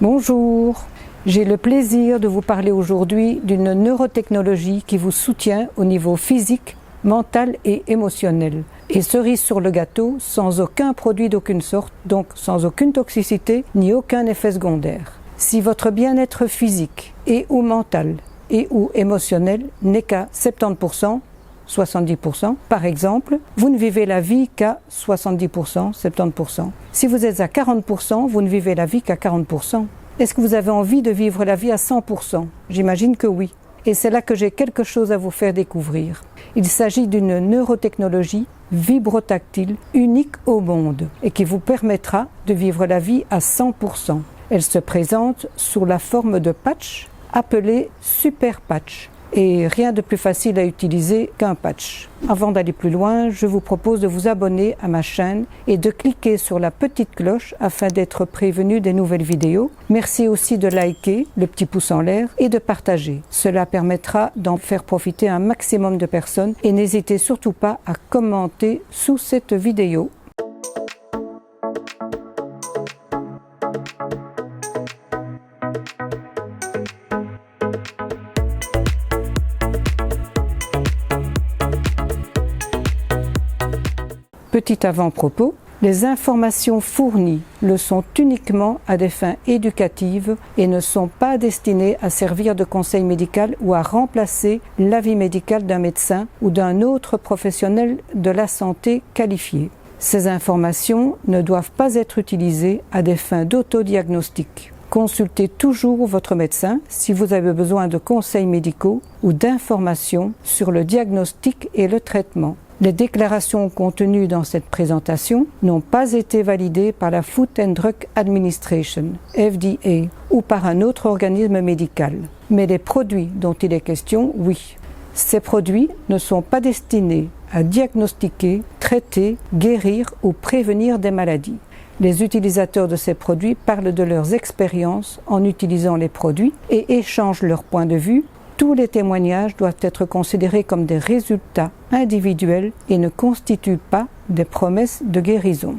Bonjour, j'ai le plaisir de vous parler aujourd'hui d'une neurotechnologie qui vous soutient au niveau physique, mental et émotionnel. Et cerise sur le gâteau, sans aucun produit d'aucune sorte, donc sans aucune toxicité ni aucun effet secondaire. Si votre bien-être physique et ou mental et ou émotionnel n'est qu'à 70%, 70%, par exemple, vous ne vivez la vie qu'à 70%, 70%. Si vous êtes à 40%, vous ne vivez la vie qu'à 40%. Est-ce que vous avez envie de vivre la vie à 100%? J'imagine que oui. Et c'est là que j'ai quelque chose à vous faire découvrir. Il s'agit d'une neurotechnologie vibrotactile unique au monde et qui vous permettra de vivre la vie à 100%. Elle se présente sous la forme de patch appelé Super Patch. Et rien de plus facile à utiliser qu'un patch. Avant d'aller plus loin, je vous propose de vous abonner à ma chaîne et de cliquer sur la petite cloche afin d'être prévenu des nouvelles vidéos. Merci aussi de liker, le petit pouce en l'air, et de partager. Cela permettra d'en faire profiter un maximum de personnes et n'hésitez surtout pas à commenter sous cette vidéo. Petit avant-propos, les informations fournies le sont uniquement à des fins éducatives et ne sont pas destinées à servir de conseil médical ou à remplacer l'avis médical d'un médecin ou d'un autre professionnel de la santé qualifié. Ces informations ne doivent pas être utilisées à des fins d'autodiagnostic. Consultez toujours votre médecin si vous avez besoin de conseils médicaux ou d'informations sur le diagnostic et le traitement. Les déclarations contenues dans cette présentation n'ont pas été validées par la Food and Drug Administration, FDA, ou par un autre organisme médical. Mais les produits dont il est question, oui. Ces produits ne sont pas destinés à diagnostiquer, traiter, guérir ou prévenir des maladies. Les utilisateurs de ces produits parlent de leurs expériences en utilisant les produits et échangent leurs points de vue. Tous les témoignages doivent être considérés comme des résultats individuels et ne constituent pas des promesses de guérison.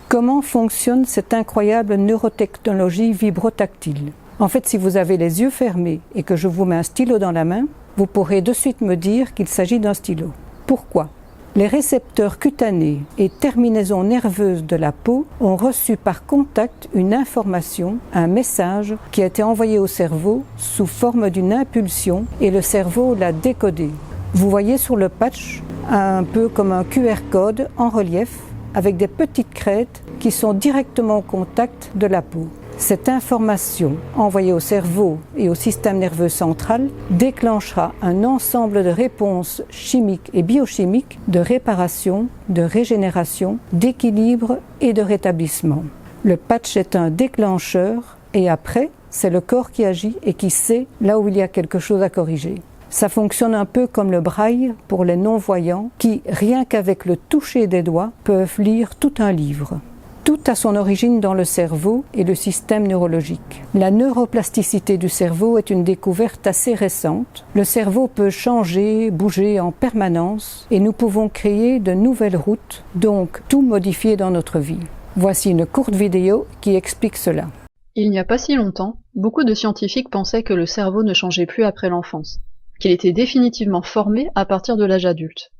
Comment fonctionne cette incroyable neurotechnologie vibrotactile? En fait, si vous avez les yeux fermés et que je vous mets un stylo dans la main, vous pourrez de suite me dire qu'il s'agit d'un stylo. Pourquoi? Les récepteurs cutanés et terminaisons nerveuses de la peau ont reçu par contact une information, un message qui a été envoyé au cerveau sous forme d'une impulsion et le cerveau l'a décodé. Vous voyez sur le patch un peu comme un QR code en relief avec des petites crêtes qui sont directement au contact de la peau. Cette information envoyée au cerveau et au système nerveux central déclenchera un ensemble de réponses chimiques et biochimiques de réparation, de régénération, d'équilibre et de rétablissement. Le patch est un déclencheur et après, c'est le corps qui agit et qui sait là où il y a quelque chose à corriger. Ça fonctionne un peu comme le braille pour les non-voyants qui, rien qu'avec le toucher des doigts, peuvent lire tout un livre. Tout a son origine dans le cerveau et le système neurologique. La neuroplasticité du cerveau est une découverte assez récente. Le cerveau peut changer, bouger en permanence et nous pouvons créer de nouvelles routes, donc tout modifier dans notre vie. Voici une courte vidéo qui explique cela. Il n'y a pas si longtemps, beaucoup de scientifiques pensaient que le cerveau ne changeait plus après l'enfance, qu'il était définitivement formé à partir de l'âge adulte.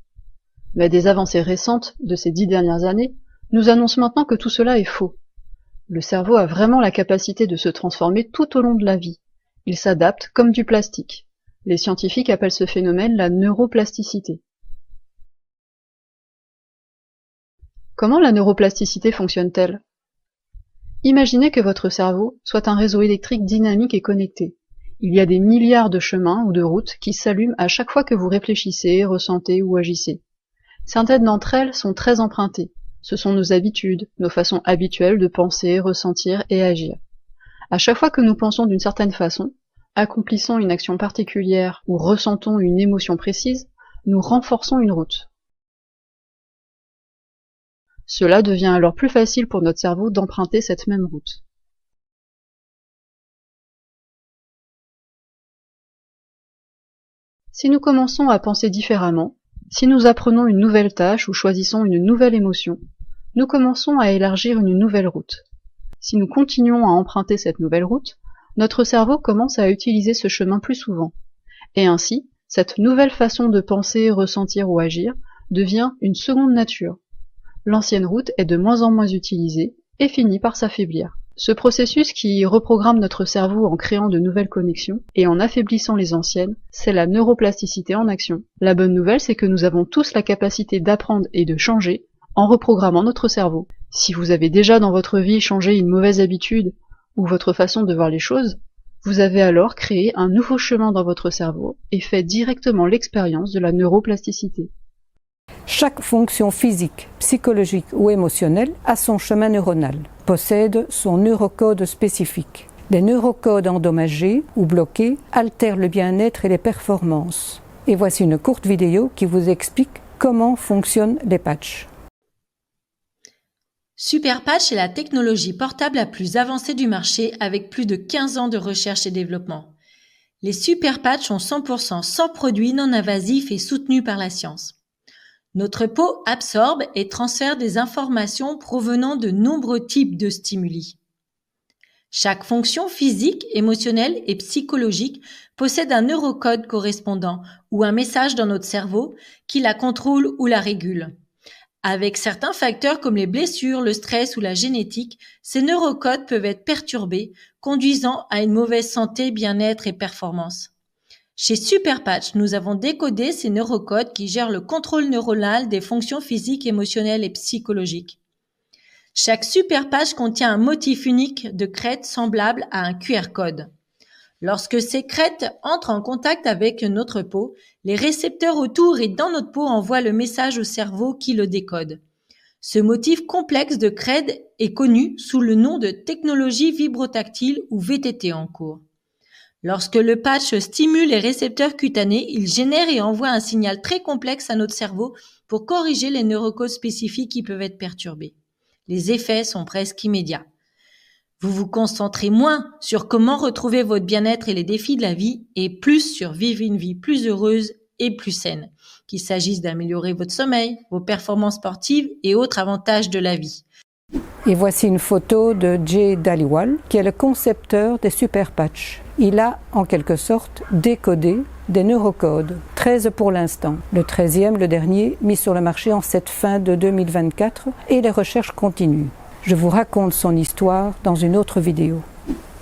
Mais des avancées récentes de ces 10 dernières années nous annonce maintenant que tout cela est faux. Le cerveau a vraiment la capacité de se transformer tout au long de la vie. Il s'adapte comme du plastique. Les scientifiques appellent ce phénomène la neuroplasticité. Comment la neuroplasticité fonctionne-t-elle? Imaginez que votre cerveau soit un réseau électrique dynamique et connecté. Il y a des milliards de chemins ou de routes qui s'allument à chaque fois que vous réfléchissez, ressentez ou agissez. Certaines d'entre elles sont très empruntées. Ce sont nos habitudes, nos façons habituelles de penser, ressentir et agir. À chaque fois que nous pensons d'une certaine façon, accomplissons une action particulière ou ressentons une émotion précise, nous renforçons une route. Cela devient alors plus facile pour notre cerveau d'emprunter cette même route. Si nous commençons à penser différemment, si nous apprenons une nouvelle tâche ou choisissons une nouvelle émotion, nous commençons à élargir une nouvelle route. Si nous continuons à emprunter cette nouvelle route, notre cerveau commence à utiliser ce chemin plus souvent. Et ainsi, cette nouvelle façon de penser, ressentir ou agir devient une seconde nature. L'ancienne route est de moins en moins utilisée et finit par s'affaiblir. Ce processus qui reprogramme notre cerveau en créant de nouvelles connexions et en affaiblissant les anciennes, c'est la neuroplasticité en action. La bonne nouvelle, c'est que nous avons tous la capacité d'apprendre et de changer en reprogrammant notre cerveau. Si vous avez déjà dans votre vie changé une mauvaise habitude ou votre façon de voir les choses, vous avez alors créé un nouveau chemin dans votre cerveau et fait directement l'expérience de la neuroplasticité. Chaque fonction physique, psychologique ou émotionnelle a son chemin neuronal, possède son neurocode spécifique. Les neurocodes endommagés ou bloqués altèrent le bien-être et les performances. Et voici une courte vidéo qui vous explique comment fonctionnent les patchs. Superpatch est la technologie portable la plus avancée du marché avec plus de 15 ans de recherche et développement. Les Superpatch sont 100% sans produits non invasifs et soutenus par la science. Notre peau absorbe et transfère des informations provenant de nombreux types de stimuli. Chaque fonction physique, émotionnelle et psychologique possède un neurocode correspondant ou un message dans notre cerveau qui la contrôle ou la régule. Avec certains facteurs comme les blessures, le stress ou la génétique, ces neurocodes peuvent être perturbés, conduisant à une mauvaise santé, bien-être et performance. Chez Superpatch, nous avons décodé ces neurocodes qui gèrent le contrôle neuronal des fonctions physiques, émotionnelles et psychologiques. Chaque Superpatch contient un motif unique de crête semblable à un QR code. Lorsque ces crêtes entrent en contact avec notre peau, les récepteurs autour et dans notre peau envoient le message au cerveau qui le décode. Ce motif complexe de crête est connu sous le nom de technologie vibrotactile ou VTT en cours. Lorsque le patch stimule les récepteurs cutanés, il génère et envoie un signal très complexe à notre cerveau pour corriger les neurocodes spécifiques qui peuvent être perturbés. Les effets sont presque immédiats. Vous vous concentrez moins sur comment retrouver votre bien-être et les défis de la vie et plus sur vivre une vie plus heureuse et plus saine, qu'il s'agisse d'améliorer votre sommeil, vos performances sportives et autres avantages de la vie. Et voici une photo de Jay Dhaliwal, qui est le concepteur des Superpatch. Il a, en quelque sorte, décodé des neurocodes, 13 pour l'instant. Le 13e, le dernier, mis sur le marché en cette fin de 2024, et les recherches continuent. Je vous raconte son histoire dans une autre vidéo.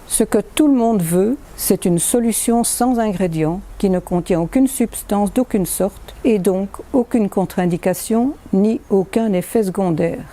Ce que tout le monde veut, c'est une solution sans ingrédients, qui ne contient aucune substance d'aucune sorte, et donc aucune contre-indication, ni aucun effet secondaire,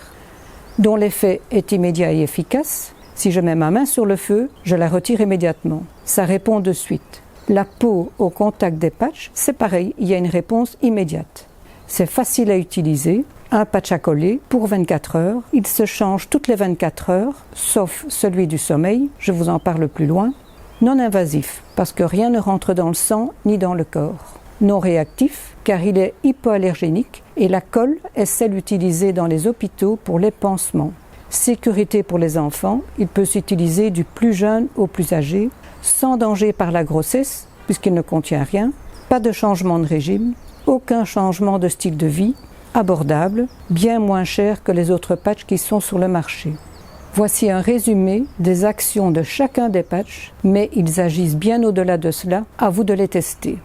dont l'effet est immédiat et efficace. Si je mets ma main sur le feu, je la retire immédiatement. Ça répond de suite. La peau au contact des patchs, c'est pareil, il y a une réponse immédiate. C'est facile à utiliser, un patch à coller pour 24 heures. Il se change toutes les 24 heures, sauf celui du sommeil, je vous en parle plus loin. Non invasif, parce que rien ne rentre dans le sang ni dans le corps. Non réactif, car il est hypoallergénique et la colle est celle utilisée dans les hôpitaux pour les pansements. Sécurité pour les enfants, il peut s'utiliser du plus jeune au plus âgé, sans danger par la grossesse, puisqu'il ne contient rien, pas de changement de régime, aucun changement de style de vie, abordable, bien moins cher que les autres patchs qui sont sur le marché. Voici un résumé des actions de chacun des patchs, mais ils agissent bien au-delà de cela, à vous de les tester.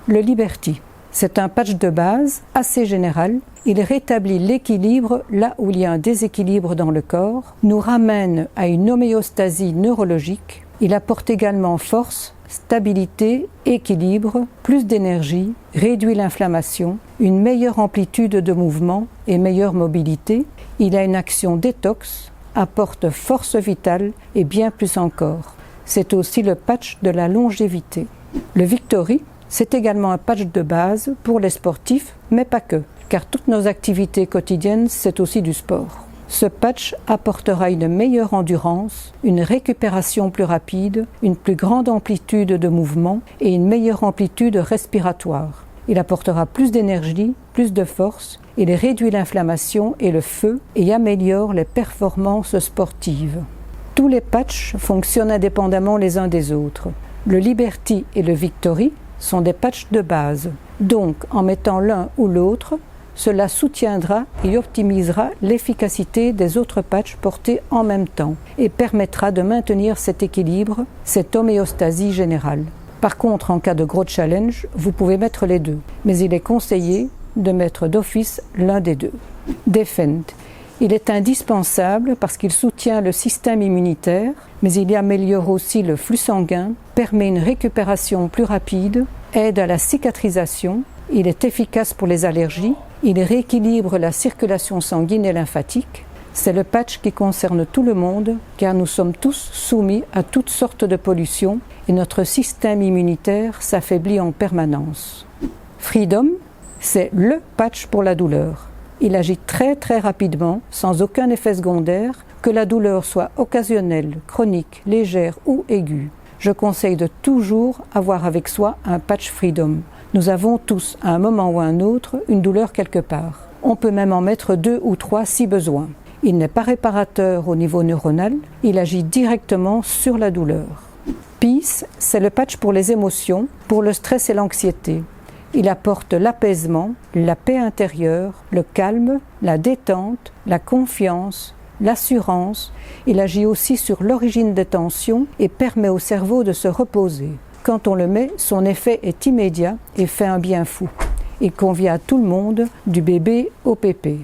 Le Liberty, c'est un patch de base assez général. Il rétablit l'équilibre là où il y a un déséquilibre dans le corps, nous ramène à une homéostasie neurologique. Il apporte également force, stabilité, équilibre, plus d'énergie, réduit l'inflammation, une meilleure amplitude de mouvement et meilleure mobilité. Il a une action détox, apporte force vitale et bien plus encore. C'est aussi le patch de la longévité. Le Victory, c'est également un patch de base pour les sportifs, mais pas que, car toutes nos activités quotidiennes, c'est aussi du sport. Ce patch apportera une meilleure endurance, une récupération plus rapide, une plus grande amplitude de mouvement et une meilleure amplitude respiratoire. Il apportera plus d'énergie, plus de force, il réduit l'inflammation et le feu et améliore les performances sportives. Tous les patchs fonctionnent indépendamment les uns des autres. Le Liberty et le Victory sont des patchs de base. Donc, en mettant l'un ou l'autre, cela soutiendra et optimisera l'efficacité des autres patchs portés en même temps et permettra de maintenir cet équilibre, cette homéostasie générale. Par contre, en cas de gros challenge, vous pouvez mettre les deux, mais il est conseillé de mettre d'office l'un des deux. Defend. Il est indispensable parce qu'il soutient le système immunitaire, mais il y améliore aussi le flux sanguin, permet une récupération plus rapide, aide à la cicatrisation, il est efficace pour les allergies, il rééquilibre la circulation sanguine et lymphatique. C'est le patch qui concerne tout le monde car nous sommes tous soumis à toutes sortes de pollutions et notre système immunitaire s'affaiblit en permanence. Freedom, c'est le patch pour la douleur. Il agit très rapidement, sans aucun effet secondaire, que la douleur soit occasionnelle, chronique, légère ou aiguë. Je conseille de toujours avoir avec soi un patch Freedom. Nous avons tous, à un moment ou à un autre, une douleur quelque part. On peut même en mettre 2 ou 3 si besoin. Il n'est pas réparateur au niveau neuronal, il agit directement sur la douleur. Peace, c'est le patch pour les émotions, pour le stress et l'anxiété. Il apporte l'apaisement, la paix intérieure, le calme, la détente, la confiance, l'assurance. Il agit aussi sur l'origine des tensions et permet au cerveau de se reposer. Quand on le met, son effet est immédiat et fait un bien fou. Il convient à tout le monde, du bébé au pépé.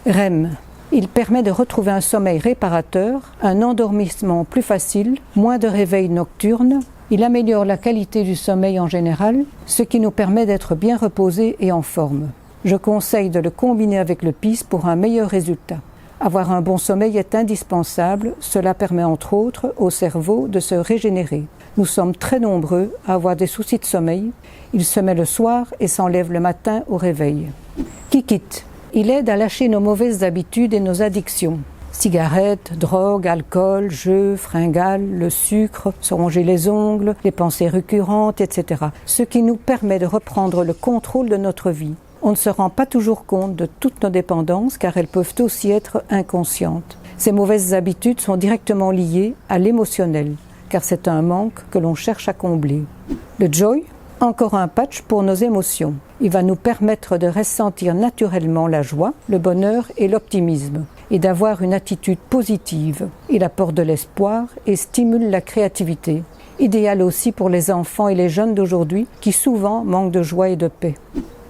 REM. Il permet de retrouver un sommeil réparateur, un endormissement plus facile, moins de réveils nocturnes. Il améliore la qualité du sommeil en général, ce qui nous permet d'être bien reposés et en forme. Je conseille de le combiner avec le PIS pour un meilleur résultat. Avoir un bon sommeil est indispensable, cela permet entre autres au cerveau de se régénérer. Nous sommes très nombreux à avoir des soucis de sommeil. Il se met le soir et s'enlève le matin au réveil. Kikit. Il aide à lâcher nos mauvaises habitudes et nos addictions. Cigarettes, drogue, alcool, jeux, fringales, le sucre, se ronger les ongles, les pensées récurrentes, etc. Ce qui nous permet de reprendre le contrôle de notre vie. On ne se rend pas toujours compte de toutes nos dépendances car elles peuvent aussi être inconscientes. Ces mauvaises habitudes sont directement liées à l'émotionnel car c'est un manque que l'on cherche à combler. Le Joy, encore un patch pour nos émotions. Il va nous permettre de ressentir naturellement la joie, le bonheur et l'optimisme et d'avoir une attitude positive. Il apporte de l'espoir et stimule la créativité. Idéal aussi pour les enfants et les jeunes d'aujourd'hui qui souvent manquent de joie et de paix.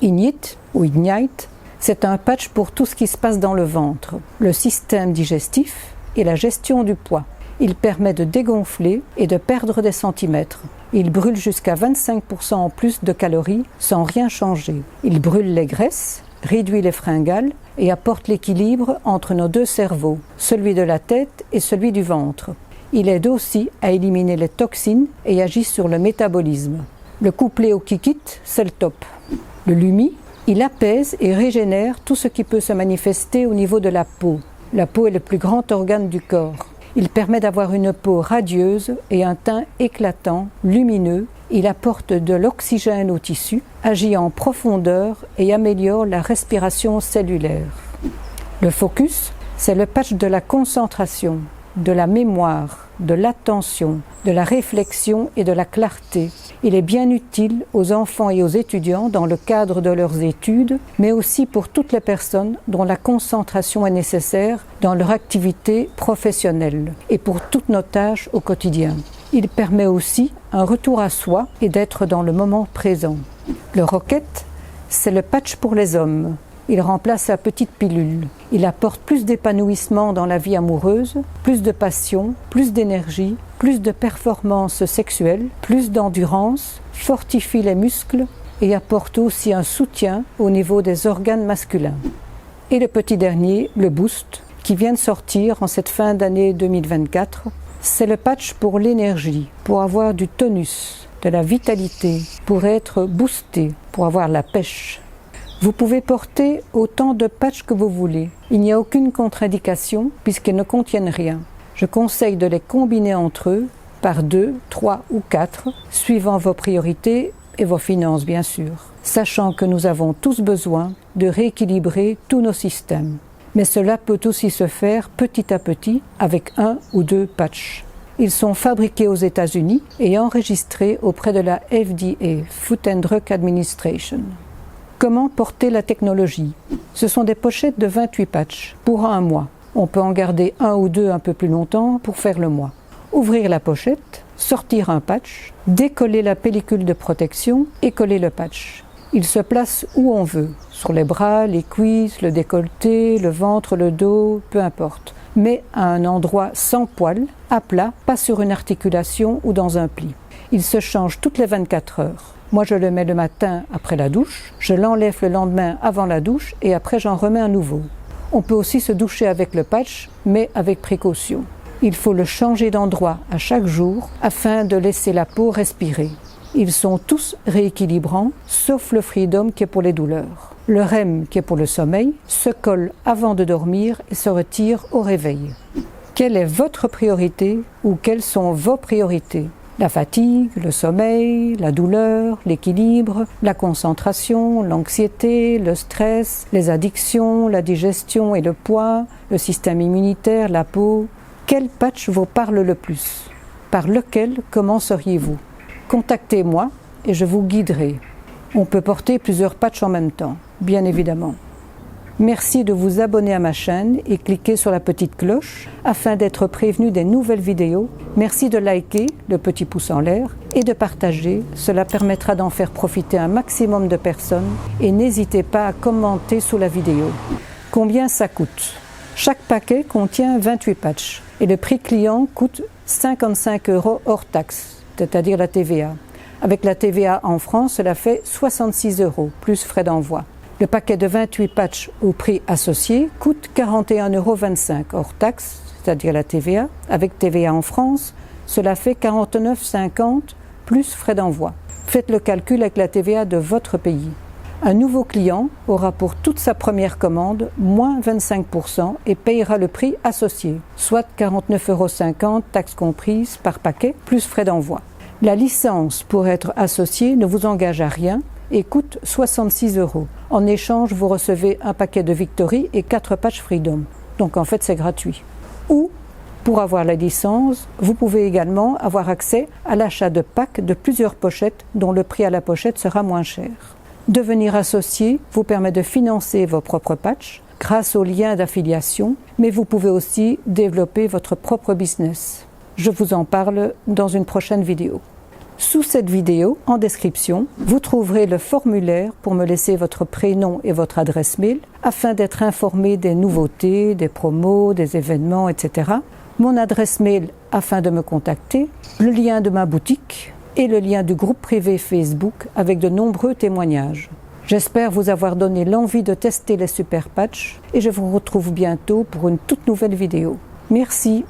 Ignite ou Ignite, c'est un patch pour tout ce qui se passe dans le ventre, le système digestif et la gestion du poids. Il permet de dégonfler et de perdre des centimètres. Il brûle jusqu'à 25% en plus de calories sans rien changer. Il brûle les graisses, réduit les fringales et apporte l'équilibre entre nos deux cerveaux, celui de la tête et celui du ventre. Il aide aussi à éliminer les toxines et agit sur le métabolisme. Le couplet au Kikit, c'est le top. Le Lumi, il apaise et régénère tout ce qui peut se manifester au niveau de la peau. La peau est le plus grand organe du corps. Il permet d'avoir une peau radieuse et un teint éclatant, lumineux. Il apporte de l'oxygène aux tissus, agit en profondeur et améliore la respiration cellulaire. Le Focus, c'est le patch de la concentration, de la mémoire, de l'attention, de la réflexion et de la clarté. Il est bien utile aux enfants et aux étudiants dans le cadre de leurs études, mais aussi pour toutes les personnes dont la concentration est nécessaire dans leur activité professionnelle et pour toutes nos tâches au quotidien. Il permet aussi un retour à soi et d'être dans le moment présent. Le Rocket, c'est le patch pour les hommes. Il remplace la petite pilule. Il apporte plus d'épanouissement dans la vie amoureuse, plus de passion, plus d'énergie, plus de performance sexuelle, plus d'endurance, fortifie les muscles et apporte aussi un soutien au niveau des organes masculins. Et le petit dernier, le Boost, qui vient de sortir en cette fin d'année 2024, c'est le patch pour l'énergie, pour avoir du tonus, de la vitalité, pour être boosté, pour avoir la pêche. Vous pouvez porter autant de patchs que vous voulez. Il n'y a aucune contre-indication puisqu'ils ne contiennent rien. Je conseille de les combiner entre eux par 2, 3 ou 4, suivant vos priorités et vos finances bien sûr, sachant que nous avons tous besoin de rééquilibrer tous nos systèmes. Mais cela peut aussi se faire petit à petit avec 1 ou 2 patchs. Ils sont fabriqués aux États-Unis et enregistrés auprès de la FDA, Food and Drug Administration. Comment porter la technologie? Ce sont des pochettes de 28 patchs pour un mois. On peut en garder un ou deux un peu plus longtemps pour faire le mois. Ouvrir la pochette, sortir un patch, décoller la pellicule de protection et coller le patch. Il se place où on veut, sur les bras, les cuisses, le décolleté, le ventre, le dos, peu importe. Mais à un endroit sans poil, à plat, pas sur une articulation ou dans un pli. Il se change toutes les 24 heures. Moi, je le mets le matin après la douche, je l'enlève le lendemain avant la douche et après j'en remets un nouveau. On peut aussi se doucher avec le patch, mais avec précaution. Il faut le changer d'endroit à chaque jour afin de laisser la peau respirer. Ils sont tous rééquilibrants, sauf le Freedom qui est pour les douleurs. Le REM qui est pour le sommeil se colle avant de dormir et se retire au réveil. Quelle est votre priorité ou quelles sont vos priorités? La fatigue, le sommeil, la douleur, l'équilibre, la concentration, l'anxiété, le stress, les addictions, la digestion et le poids, le système immunitaire, la peau. Quel patch vous parle le plus? Par lequel commenceriez-vous? Contactez-moi et je vous guiderai. On peut porter plusieurs patchs en même temps, bien évidemment. Merci de vous abonner à ma chaîne et cliquer sur la petite cloche afin d'être prévenu des nouvelles vidéos. Merci de liker, le petit pouce en l'air, et de partager. Cela permettra d'en faire profiter un maximum de personnes. Et n'hésitez pas à commenter sous la vidéo. Combien ça coûte? Chaque paquet contient 28 patchs et le prix client coûte 55 € hors taxe, c'est-à-dire la TVA. Avec la TVA en France, cela fait 66 € plus frais d'envoi. Le paquet de 28 patchs au prix associé coûte 41,25 € hors taxe, c'est-à-dire la TVA. Avec TVA en France, cela fait 49,50 € plus frais d'envoi. Faites le calcul avec la TVA de votre pays. Un nouveau client aura pour toute sa première commande moins 25% et payera le prix associé, soit 49,50 € taxes comprises par paquet plus frais d'envoi. La licence pour être associé ne vous engage à rien et coûte 66 €. En échange, vous recevez un paquet de Victory et 4 patchs Freedom. Donc en fait, c'est gratuit. Ou, pour avoir la licence, vous pouvez également avoir accès à l'achat de packs de plusieurs pochettes dont le prix à la pochette sera moins cher. Devenir associé vous permet de financer vos propres patchs grâce aux liens d'affiliation, mais vous pouvez aussi développer votre propre business. Je vous en parle dans une prochaine vidéo. Sous cette vidéo, en description, vous trouverez le formulaire pour me laisser votre prénom et votre adresse mail afin d'être informé des nouveautés, des promos, des événements, etc. Mon adresse mail afin de me contacter, le lien de ma boutique et le lien du groupe privé Facebook avec de nombreux témoignages. J'espère vous avoir donné l'envie de tester les super patchs et je vous retrouve bientôt pour une toute nouvelle vidéo. Merci.